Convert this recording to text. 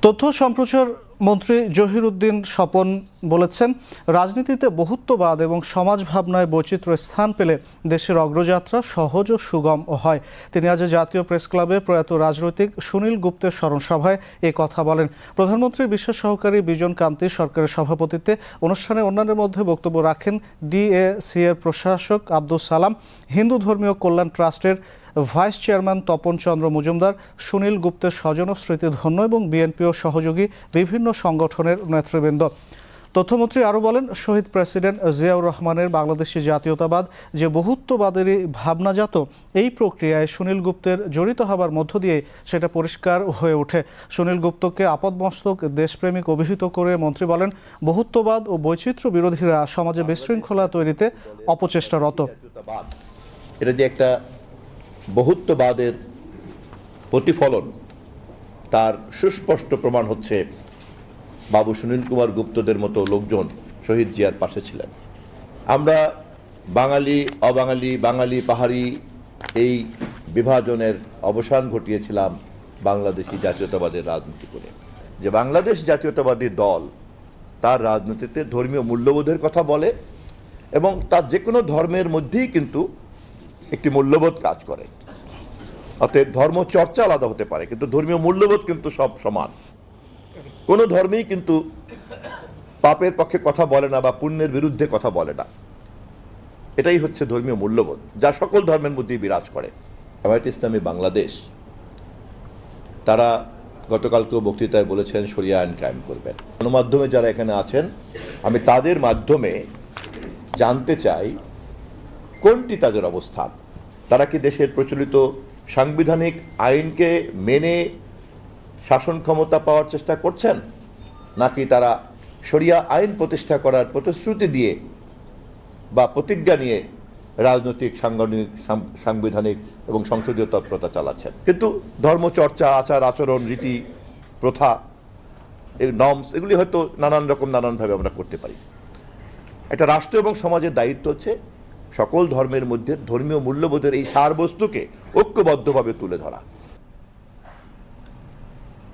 তথ্য সম্প্রচার মন্ত্রী জহিরুদ্দিন স্বপন বলেছেন, রাজনীতিতে বহুত্ববাদ এবং সমাজ ভাবনায় বৈচিত্র্য স্থান পেলে দেশের অগ্রযাত্রা সহজ ও সুগম হয়। তিনি আজ জাতীয় প্রেস ক্লাবে প্রয়াত রাজনৈতিক সুনীল গুপ্তের স্মরণসভায় এ কথা বলেন। প্রধানমন্ত্রীর বিশেষ সহকারী বিজন কান্তি সরকারের সভাপতিত্বে অনুষ্ঠানে অন্যান্যের মধ্যে বক্তব্য রাখেন ডিএসি এর প্রশাসক আব্দুল সালাম, হিন্দু ধর্মীয় কল্যাণ ট্রাস্টের ভাইস চেয়ারম্যান তপন চন্দ্র মজুমদার, সুনীল গুপ্তের স্বজন ও স্মৃতিধন্য এবং বিএনপি ও সহযোগী বিভিন্ন সংগঠনের নেতৃবৃন্দ। তথ্যমন্ত্রী আরও বলেন, শহীদ প্রেসিডেন্ট জিয়াউর রহমানের বাংলাদেশি জাতীয়তাবাদ যে বহুত্ববাদেরই ভাবনাজাত, এই প্রক্রিয়ায় সুনীল গুপ্তের জড়িত হবার মধ্য দিয়ে সেটা পরিষ্কার হয়ে ওঠে। সুনীল গুপ্তকে আপাদমস্তক দেশপ্রেমিক অভিহিত করে মন্ত্রী বলেন, বহুত্ববাদ ও বৈচিত্র্য বিরোধীরা সমাজে বিশৃঙ্খলা তৈরিতে অপচেষ্টারত। এটা যে একটা বহুত্ববাদের প্রতিফলন, তার সুস্পষ্ট প্রমাণ হচ্ছে বাবু সুনীল কুমার গুপ্তদের মতো লোকজন শহীদ জিয়ার পাশে ছিলেন। আমরা বাঙালি অবাঙালি, বাঙালি পাহাড়ি এই বিভাজনের অবসান ঘটিয়েছিলাম বাংলাদেশি জাতীয়তাবাদের রাজনীতি করে। যে বাংলাদেশ জাতীয়তাবাদী দল তার রাজনীতিতে ধর্মীয় মূল্যবোধের কথা বলে এবং তার যে কোনো ধর্মের মধ্যেই কিন্তু একটি মূল্যবোধ কাজ করে। অতএব ধর্ম চর্চা আলাদা হতে পারে, কিন্তু ধর্মীয় মূল্যবোধ কিন্তু সব সমান। কোনো ধর্মেই কিন্তু পাপের পক্ষে কথা বলে না বা পুণ্যের বিরুদ্ধে কথা বলে না। এটাই হচ্ছে ধর্মীয় মূল্যবোধ, যা সকল ধর্মের মধ্যেই বিরাজ করে। জামায়াতে ইসলামী বাংলাদেশ তারা গতকালকেও বক্তৃতায় বলেছেন শরিয়া আইন কায়েম করবেন। গণমাধ্যমে যারা এখানে আছেন, আমি তাদের মাধ্যমে জানতে চাই কোনটি তাদের অবস্থান। তারা কি দেশের প্রচলিত সাংবিধানিক আইনকে মেনে শাসন ক্ষমতা পাওয়ার চেষ্টা করছেন, নাকি তারা শরিয়া আইন প্রতিষ্ঠা করার প্রতিশ্রুতি দিয়ে বা প্রতিজ্ঞা নিয়ে রাজনৈতিক সাংবিধানিক এবং সংসদীয় তৎপরতা চালাচ্ছেন। কিন্তু ধর্মচর্চা, আচার আচরণ, রীতি প্রথা, এই নর্মস, এগুলি হয়তো নানানভাবে আমরা করতে পারি। একটা রাষ্ট্র এবং সমাজের দায়িত্ব হচ্ছে সকল ধর্মের মধ্যে ধর্মীয় মূল্যবোধের এই সারবস্তুকে ঐক্যবদ্ধভাবে তুলে ধরা।